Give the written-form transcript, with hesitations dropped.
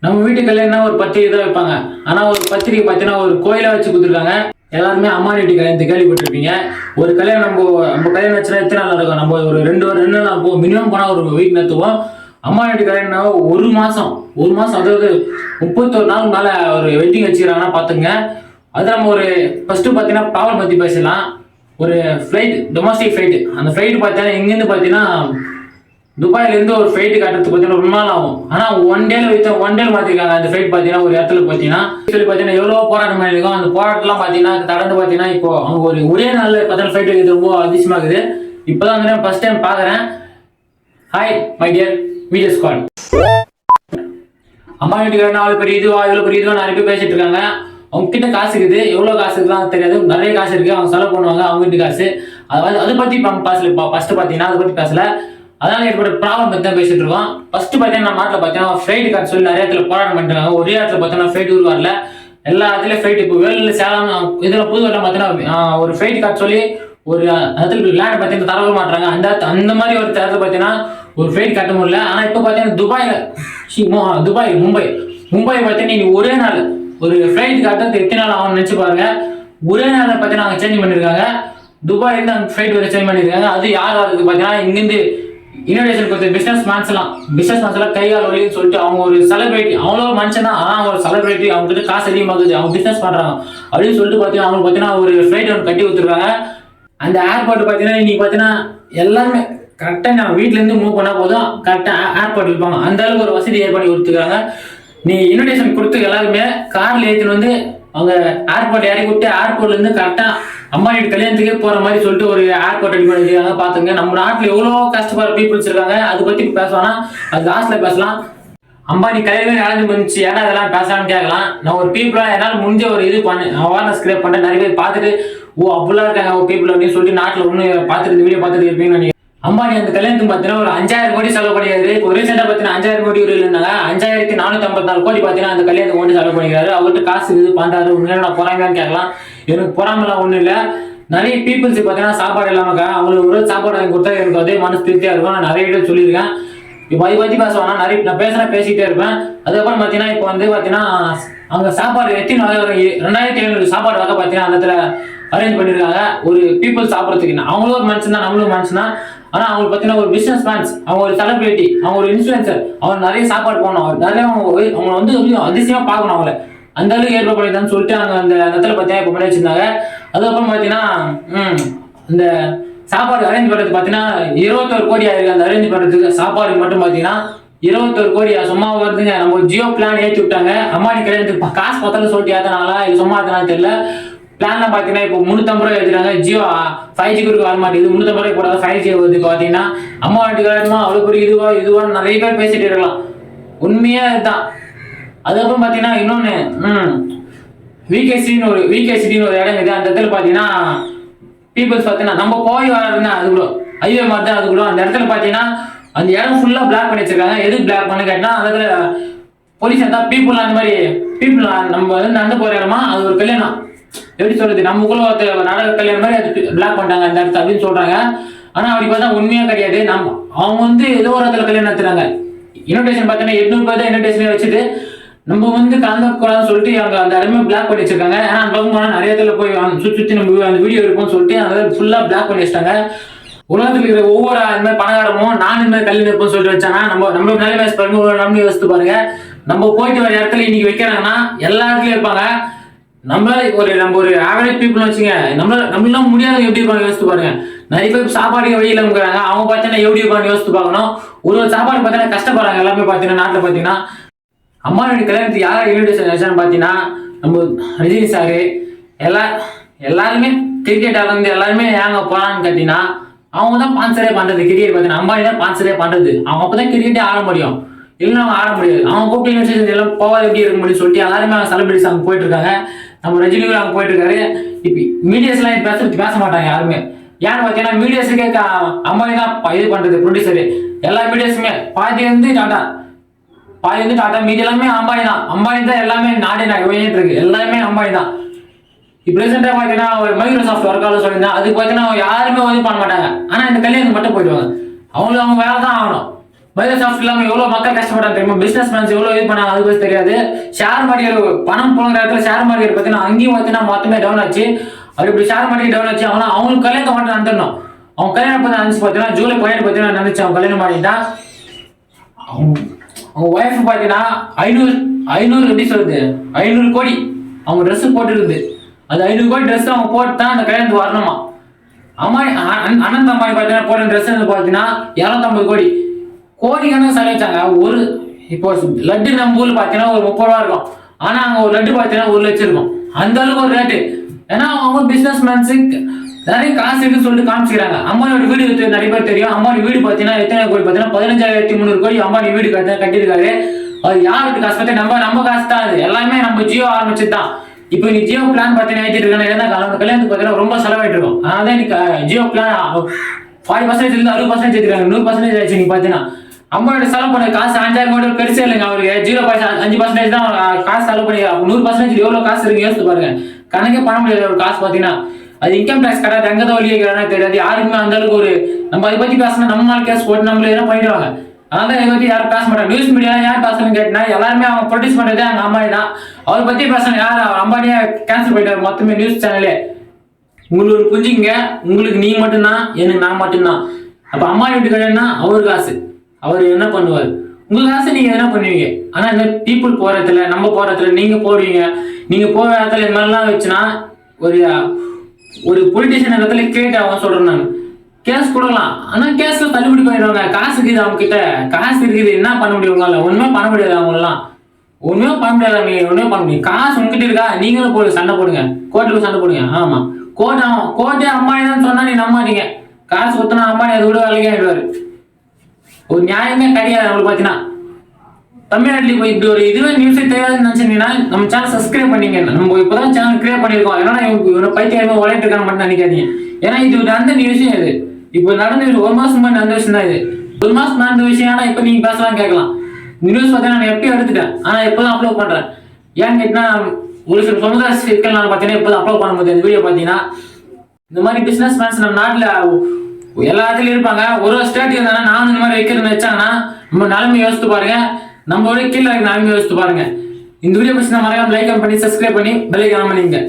நம்ம வீட்டு கல்யாணம் ஒரு பத்திரிகை தான் வைப்பாங்க. ஆனா ஒரு பத்திரிகை பார்த்தீங்கன்னா ஒரு கோயிலா வச்சு கொடுத்துருக்காங்க. எல்லாருமே அம்மா வீட்டு கல்யாணத்தை கேள்விப்பட்டிருப்பீங்க. ஒரு கல்யாணம் நம்ம கல்யாணம் வச்சுனா எத்தனை நாள் நடக்கும்? நம்ம ஒரு 2 நாள் போவோம். மினிமம் போனால் ஒரு வீக் நடத்துவோம். அம்மா வீட்டு கல்யாணம் ஒரு மாசம் அதாவது 31 நாள் மேல ஒரு வெட்டிங் வச்சுக்கிறாங்கன்னா பாத்துங்க. அது நம்ம ஒரு ஃபர்ஸ்ட் பார்த்தீங்கன்னா ப்ராப்ளம் பத்தி பேசலாம். ஒரு ஃப்ளைட், டொமஸ்டிக் ஃப்ளைட். அந்த ஃப்ளைட் பார்த்தீங்கன்னா இங்கேருந்து பார்த்தீங்கன்னா துபாயில இருந்து ஒரு ஃபிளைட் கட்டுறதுக்கு பார்த்தீங்கன்னா ரொம்ப நாள் ஆகும். ஆனா ஒன் டே மாத்திருக்காங்க. அந்த ஃபிளைட் பார்த்தீங்கன்னா ஒரு இடத்துல பார்த்தீங்கன்னா எவ்வளவு போராட்டம் இருக்கும். அந்த போராட்டம்லாம் பார்த்தீங்கன்னா தொடர்ந்து பார்த்தீங்கன்னா இப்போ அவங்க ஒரே நாள்ல பார்த்தீங்கன்னா ஃபிளைட் வைக்கிறது ரொம்ப அதிசயமாகுது. இப்பதான் வந்து ஃபர்ஸ்ட் டைம் பாக்குறேன். Hi my dear video squad. அம்மா வீட்டுக்கு எவ்வளவு பெரிய இதுவா நிறைய பேர் பேசிட்டு இருக்காங்க. அவங்க கிட்ட காசு இருக்குது, எவ்வளவு காசு இருக்குலாம் தெரியாது. நிறைய காசு இருக்கு, அவங்க செலவு பண்ணுவாங்க அவங்க வீட்டு காசு. அதை பத்தி பேசல. ஃபர்ஸ்ட் பாத்தீங்கன்னா அதை பத்தி பேசல. அதனால ஏற்பட்ட ப்ராப்ளம் பத்தி தான் பேசிட்டு இருக்கோம். ஃபர்ஸ்ட் பாத்தீங்கன்னா நம்ம நாட்டில் பாத்தீங்கன்னா ஃபிளைட் கார்டு சொல்லி நிறைய இடத்துல போராட்டம் பண்ணிருக்காங்க. ஒரே இடத்துல பாத்தீங்கன்னா ஃபிளைட் உருவாருல எல்லா இடத்துலயும் ஃபிளைட். இப்போ வேலூர்ல சேலம் இதுல புதுவெல்லாம் பாத்தீங்கன்னா ஒரு ஃபிளைட் கார்டு சொல்லி ஒரு இடத்துல லேண்ட் பாத்தீங்கன்னா தரவே மாட்டாங்க. அந்த மாதிரி ஒரு இடத்துல பாத்தீங்கன்னா ஒரு ஃபிளைட் கட்ட முடியல. ஆனா இப்ப பாத்தீங்கன்னா துபாய் மும்பை பாத்தீங்கன்னா நீ ஒரே நாள் ஒரு ஃபிளைட் கட்ட எத்தனை நாள் ஆகும்னு நினைச்சு பாருங்க. ஒரே நாள் பாத்தீங்கன்னா அவங்க சேஞ்ச் பண்ணிருக்காங்க. துபாயில இருந்து அந்த ஃபிளைட் வரை சேஞ்ச் பண்ணிருக்காங்க. அது யார் ஆகுது பாத்தீங்கன்னா இங்கிருந்து இனோவேஷன் கொடுத்த பிசினஸ் மேன்ஸ் எல்லாம் கையால் வழின்னு சொல்லிட்டு அவங்க ஒரு செலிபிரிட்டி. அவ்வளவு மனுஷன் தான், ஆனா அவங்க ஒரு செலிபிரிட்டி. அவங்க கிட்ட காசு அதிகமாகுது, அவங்க பிசினஸ் பண்றாங்க அப்படின்னு சொல்லிட்டு பாத்தீங்கன்னா அவங்களுக்கு பாத்தீங்கன்னா ஒரு ஃபிளைட் ஒன்று கட்டி கொடுத்துருக்காங்க. அந்த ஏர்போர்ட் பாத்தீங்கன்னா இன்னைக்கு பாத்தீங்கன்னா எல்லாருமே கரெக்டா நான் வீட்டுல இருந்து மூவ் பண்ணா போதும் கரெக்டா ஏர்போர்ட் இருப்பாங்க. அந்த அளவுக்கு ஒரு வசதி ஏற்படுத்தி கொடுத்துருக்காங்க. நீ இன்விடேஷன் கொடுத்து எல்லாருமே கார்ல ஏற்றின்னு வந்து அவங்க ஏர்போர்ட் இறக்கி விட்டு ஏர்போர்ட்ல இருந்து கரெக்டா அம்மா வீட்டு கல்யாணத்துக்கே போற மாதிரி சொல்லிட்டு ஒரு ஏர்போர்ட் ரெடி பண்ணிருக்காங்க. பாத்துங்க நம்ம நாட்டுல எவ்வளவு கஷ்டப்படுற பீப்புள்ஸ் இருக்காங்க. அதை பத்தி பேசுவானா அது லாஸ்ட்ல பேசலாம். அம்பானி கல்யாணமே நடந்து முடிஞ்சு ஏன்னா இதெல்லாம் பேசலாம்னு கேட்கலாம். நான் ஒரு பீப்புளா என்னால முடிஞ்ச ஒரு இது பண்ணேன், அவேர்னஸ் கிரியேட் பண்ணேன். நிறைய பேர் பார்த்துட்டு அப்படிலாம் இருக்காங்க பீப்புள் அப்படின்னு சொல்லிட்டு நாட்டுல ஒண்ணு பார்த்துட்டு வீடியோ பார்த்துட்டு இருப்பீங்கன்னு. அம்பானி அந்த கல்யாணத்துக்கு பார்த்தீங்கன்னா ஒரு 5000 கோடி செலவு பண்ணியாரு. இப்போ ரீசெண்டா பார்த்தீங்கன்னா 5000 கோடி இருந்தாங்க. 5454 கோடி பார்த்தீங்கன்னா அந்த கல்யாணத்துக்கு கொண்டு செலவு பண்ணிக்கிறாரு. அவர்கிட்ட காசு இது பண்றாரு. உண்மையில நான் பொறாமையான்னு கேட்கலாம். எனக்கு பொறாமலாம் ஒண்ணும் இல்லை. நிறைய பீப்புள்ஸ் பார்த்தீங்கன்னா சாப்பாடு இல்லாம அவங்களுக்கு ஒரு சாப்பாடு வாங்கி கொடுத்தா எனக்கு அதே மனசு திருப்தியா இருக்கும். நான் நிறைய பேர் சொல்லியிருக்கேன். இப்போ அதை பத்தி பேசுவானா நிறைய நான் பேசிக்கிட்டே இருப்பேன். அதுக்கப்புறம் பார்த்தீங்கன்னா இப்போ வந்து பார்த்தீங்கன்னா அவங்க சாப்பாடு 2700 சாப்பாடு வகை பார்த்தீங்கன்னா அந்த இடத்துல அரேஞ்ச் பண்ணிருக்காங்க. ஒரு பீப்புள் சாப்பிட்றதுக்கு அவங்களும் ஒரு மனுஷன் தான், நம்மளும் மனுஷன் தான். ஆனா அவங்க பாத்தீங்கன்னா ஒரு பிசினஸ் மேன்ஸ், அவங்க ஒரு செலிபிரிட்டி, அவங்க ஒரு இன்ஃபுளுசர். அவங்க நிறைய சாப்பாடு போகணும், நிறைய அவங்க வந்து அதிசயமா பார்க்கணும். அவங்கள அந்த அளவுக்கு ஏற்படுத்தான்னு சொல்லிட்டு அங்க அந்த இடத்துல பாத்தீங்கன்னா இப்ப பண்ணி வச்சிருந்தாங்க. அதுக்கப்புறம் பாத்தீங்கன்னா இந்த சாப்பாடு அரேஞ்ச் பண்றது பாத்தீங்கன்னா 21 கோடி ஆயிருக்கு. அந்த அரேஞ்ச் பண்றதுக்கு சாப்பாடு மட்டும் பாத்தீங்கன்னா 21 கோடி சும்மா வருதுங்க. நம்ம ஜியோ பிளான் ஏற்றி விட்டாங்க. அம்மானி கல்யாணத்துக்கு காசு பார்த்தாலும் சொல்லிட்டு ஏத்தனாங்களா இது சும்மா ஏத்தனா தெரியல. பிளான்லாம் பாத்தீங்கன்னா இப்போ 350 ரூபாய் எடுத்துறாங்க. ஜியோ 5G கொடுக்க வர மாட்டேங்குது. 350 ரூபாய் போடாத 5G வருது. பாத்தீங்கன்னா அம்மா வீட்டு கல்யாணமா அவ்வளவு பெரிய இதுவா நிறைய பேர் பேசிட்டு இருக்கலாம். உண்மையா இதுதான். அதுக்கப்புறம் பாத்தீங்கன்னா இன்னொன்னு விகேசின்னு ஒரு இடம் இருக்குது. அந்த இடத்துல பாத்தீங்கன்னா பீப்புள்ஸ் பாத்தீங்கன்னா நம்ம போய் வர்றதுன்னா அது கூட ஐயோ மாதிரி தான். அது கூட அந்த இடத்துல பாத்தீங்கன்னா அந்த இடம் ஃபுல்லா பிளாக் பண்ணி வச்சிருக்காங்க. எது பிளாக் பண்ணு கேட்டா அந்த இடத்துல போலீஸ் இருந்தா பீப்புள் அந்த மாதிரி பீப்புள் நம்ம வந்து நடந்து போற இடமா அது ஒரு கல்யாணம் எப்படி சொல்றது நமக்குள்ள நடக்க கல்யாணம் மாதிரி அது பிளாக் பண்ணிட்டாங்க அந்த இடத்துல அப்படின்னு சொல்றாங்க. ஆனா அப்படி பார்த்தா உண்மையா கிடையாது. அவங்க வந்து ஏதோ ஒரு இடத்துல கல்யாணம் நடத்துறாங்க. இன்விடேஷன் பார்த்தீங்கன்னா 800 பேர் தான் இன்விடேஷன் வச்சுட்டு நம்ம வந்து கலந்துக்கூடாதுன்னு சொல்லிட்டு அவங்க அந்த இடமே பிளாக் பண்ணி வச்சிருக்காங்க. ஏன்னா பார்க்கும் போனா நிறைய இடத்துல போய் சுற்றி நம்ம அந்த வீடியோ இருக்கும்னு சொல்லிட்டு அதை ஃபுல்லா பிளாக் பண்ணி வச்சிட்டாங்க. உலகத்துல இருக்கிற ஒவ்வொரு அது மாதிரி பணக்காரமும் நான் இந்த மாதிரி கல்யாணம் இருப்போம்னு சொல்லிட்டு வச்சாங்க. நம்ம நிலைமை பாருங்க, நம்ம யோசித்து பாருங்க. நம்ம போயிட்டு வர இடத்துல இன்னைக்கு வைக்கிறாங்கன்னா எல்லா இடத்துலயும் இருப்பாங்க. நம்ம ஒரு ஆவரேஜ் பீப்புள் வச்சுங்க, நம்மளால முடியாத எப்படி இருப்பாங்க யோசித்து பாருங்க. நிறைய பேர் சாப்பாடு வழியில இருக்கிறாங்க. அவங்க பார்த்தீங்கன்னா எப்படி இருப்பாங்க யோசித்து பார்க்கணும். ஒரு சாப்பாடு பார்த்தீங்கன்னா கஷ்டப்படுறாங்க எல்லாமே. பார்த்தீங்கன்னா நாட்டில் பார்த்தீங்கன்னா அம்மா வீட்டு கல்யாணத்துக்கு யாரும் இன்விடேஷன் வச்சான்னு பார்த்தீங்கன்னா நம்ம ரஜினி சாரு எல்லாருமே கிரிக்கெட் ஆடுறது எல்லாருமே ஏங்க போறான்னு கேட்டீங்கன்னா அவங்க தான் ஸ்பான்சரே பண்றது. கிரிக்கெட் பார்த்தீங்கன்னா அம்பானி தான் ஸ்பான்சரே பண்றது. அவங்க அப்பதான் கிரிக்கெட்டே ஆட முடியும், இல்லைன்னா அவங்க ஆட முடியாது. அவங்க கூப்பிட்டு இன்விடேஷன் எல்லாம் போகாத எப்படி இருக்க முடியும் சொல்லிட்டு எல்லாருமே செலிபிரிட்டிஸ் அங்கே போயிட்டு இருக்காங்க. நம்ம ரஜினிகள் அங்கே போயிட்டு இருக்காரு. இப்ப மீடியாஸ் எல்லாம் பேச மாட்டாங்க யாருமே. ஏன்னு பார்த்தீங்கன்னா மீடியாஸுக்கே அம்பானி தான் இது பண்றது, ப்ரொடியூசரு. எல்லா மீடியாஸுமே பாதி வந்து டாடா மீதி எல்லாமே அம்பானி தான் எல்லாமே நாடே இருக்கு. எல்லாமே அம்பானி தான். இப்போ ரீசெண்டாக பார்த்தீங்கன்னா ஒரு மைக்ரோசாஃப்ட் ஒர்க்கால சொல்லியிருந்தேன். அதுக்கு பார்த்தீங்கன்னா யாருமே உதவி பண்ண மாட்டாங்க. ஆனால் இந்த கல்யாணத்துக்கு மட்டும் போயிடுவாங்க. அவங்க வேலை தான் ஆகணும். மைக்ரோசாஃப்ட் இல்லாம எவ்வளவு மக்கள் கஷ்டப்பட்டாங்க தெரியுமா? பிசினஸ் மேன்ஸ் எவ்வளவு இது பண்ணாங்க அது பத்தி தெரியாது. ஷேர் மார்க்கெட் பணம் போன இடத்துல ஷேர் மார்க்கெட் பார்த்தீங்கன்னா அங்கேயும் பார்த்தீங்கன்னா மொத்தமே டவுன் ஆச்சு. அது இப்படி ஷேர் மார்க்கெட் டவுன் ஆச்சு. அவங்களுக்கு கல்யாணத்தை மட்டும் நடந்துடணும். அவங்க கல்யாணம் பண்ண நினைச்சு பார்த்தீங்கன்னா ஜூலை 17 பார்த்தீங்கன்னா நினைச்சு அவங்க கல்யாணம் பண்ணிட்டான். அவங்க ஒய்ஃப் பார்த்தீங்கன்னா 500 எப்படி சொல்றது 500 கோடி அவங்க ட்ரெஸ் போட்டுருக்குது. அது 500 கோடி ட்ரெஸ் அவங்க போட்டு தான் அந்த கல்யாணத்துக்கு வரணுமா. அண்ணன் தம்பானி பார்த்தீங்கன்னா போட்ட ட்ரெஸ் பார்த்தீங்கன்னா 250 கோடி கோடிக்கணக்கு செலவழிச்சாங்க. ஒரு இப்போ லட்டு நம்ம ஊர்ல பார்த்தீங்கன்னா ஒரு 30 ரூபா இருக்கும். ஆனா அங்க ஒரு லட்டு பார்த்தீங்கன்னா 1 லட்சம் இருக்கும். அந்த அளவுக்கு ஒரு ரேட்டு. ஏன்னா அவங்க பிசினஸ் மேன்ஸுக்கு நிறைய காசு இருக்குன்னு சொல்லிட்டு காமிச்சிக்கிறாங்க. அம்பானியோட வீடு நிறைய பேர் தெரியும். அம்பானி வீடு பார்த்தீங்கன்னா எத்தனை கோடி பார்த்தீங்கன்னா 15,300 கோடி அம்பானி வீடு கட்டியிருக்காரு. அது யார் வீட்டு காசு பத்தி நம்ம காசு தான். அது எல்லாமே நம்ம ஜியோ ஆரம்பிச்சது தான். இப்போ நீ ஜியோ பிளான் பார்த்தீங்கன்னா ஏற்றிட்டு இருக்காங்க. கல்யாணத்துக்கு பார்த்தீங்கன்னா ரொம்ப செலவாயிட்டு இருக்கும். அதனால நீ ஜியோ பிளான் 40% இருந்து 60% ஏற்றிருக்காங்க. 100% ஆச்சு. நீ பார்த்தீங்கன்னா அம்மாவோட செலவு பண்ண காசு 5,000 கோடி பெருசே இல்லைங்க. அவருக்கு 0.5% தான் காசு செலவு பண்ணி 100% எவ்வளவு காசு இருக்கு யோசித்து பாருங்க. கணக்கே பண்ண முடியாது ஒரு காசு பார்த்தீங்கன்னா. அது இன்கம் டேக்ஸ் கிடையாது. எங்கதான் வழி வைக்கிறானே தெரியாது. யாருக்குமே அந்த அளவுக்கு ஒரு நம்ம அதை பத்தி பேசணும். நம்ம நாள் கேஸ் போட்டு நம்மள எதனா பண்ணிடுவாங்க. அதனால இதை பத்தி யாரும் பேச மாட்டாங்க. நியூஸ் மீடியா யார் பேசணும்னு கேட்டா எல்லாருமே அவங்க ப்ரொடியூஸ் பண்றதே அவங்க அம்பானி தான். அவரை பத்தி பேசணும். யார் அம்பானியா கேன்சல் பண்ணிட்டாரு மொத்தமே நியூஸ் சேனலே. உங்களுக்கு புரிஞ்சுங்க. உங்களுக்கு நீ மட்டும்தான், எனக்கு நான் மட்டும்தான். அப்ப அம்பானி வீட்டு கல்யாணம்னா அவரு காசு. அவர் என்ன பண்ணுவார்? உங்க காசு நீங்க என்ன பண்ணுவீங்க? ஆனா இந்த பீப்புள் போறதுல நம்ம போறதுல நீங்க போடுவீங்க. நீங்க போற இடத்துல இந்த மாதிரிலாம் வச்சுன்னா ஒரு பொலிட்டிஷியன் இடத்துல கேட்டு அவங்க சொல்றேன் நான் கேஸ் கொடுக்கலாம். ஆனா கேஸ்ல தள்ளுபடி பண்ணிடுவாங்க. காசு இருக்குது அவங்க கிட்ட, காசு இருக்குது. என்ன பண்ண முடியும் உங்களால? ஒண்ணுமே பண்ண முடியாது. அவங்க எல்லாம் ஒண்ணுமே பண்ண முடியாது. நீங்க ஒண்ணுமே பண்ண முடியும். காசு உங்ககிட்ட இருக்கா? நீங்களும் போடுங்க, சண்டை போடுங்க, கோர்ட்டுக்கு சண்டை போடுங்க. ஆமா கோர்ட்டே அம்பானி தான் சொன்னா நீ நம்பாதீங்க. காசு ஒத்துனா அம்பானி அதை விட வேலைக்கு ஆயிடுவாரு. ஒரு நியாயமே கிடையாது அவங்களுக்கு. பாத்தீங்கன்னா தமிழ்நாட்டில் இப்போ இப்படி ஒரு இதுவே நியூஸே தெரியாதுன்னு நினைச்சீங்கன்னா நம்ம சேனல் சப்ஸ்கிரைப் பண்ணிங்க. நம்ம இப்பதான் சேனல் கிரியேட் பண்ணிருக்கோம். ஏன்னா இவங்க பைத்தியமே உழைட்டு இருக்கான்னு மட்டும் நினைக்காதீங்க. ஏன்னா இது நடந்த நியூஸும் இது இப்போ நடந்த 1 மாசம் முன்னாடி நடந்த விஷயம் தான். இது 1 மாசம் நடந்த விஷயம். ஆனா இப்ப நீங்க பேசலாம் கேட்கலாம். நியூஸ் பார்த்தீங்கன்னா நான் எப்பயும் எடுத்துட்டேன். ஆனா இப்பதான் அப்லோட் பண்றேன். ஏன்னு கேட்டா ஒரு சில சமுதாய சிக்கல் நான் பார்த்தீங்கன்னா இப்பதான் அப்லோட் பண்ண முடியாது. இந்த வீடியோ பார்த்தீங்கன்னா இந்த மாதிரி பிசினஸ் மேன்ஸ் நம்ம நாட்டுல எல்லா இடத்துலயும் இருப்பாங்க. ஒரு ஸ்டேட் இருந்தாங்கன்னா நானும் இந்த மாதிரி வைக்கிறேன்னு வச்சாங்கன்னா நம்ம நிலைமை யோசித்து பாருங்க. நம்மளோட கீழே நிலைமை யோசித்து பாருங்க. இந்த வீடியோ பிடிச்சி மறக்காம லைக் பண்ணி சப்ஸ்கிரைப் பண்ணி பெல் ஐகான் பண்ணிங்க.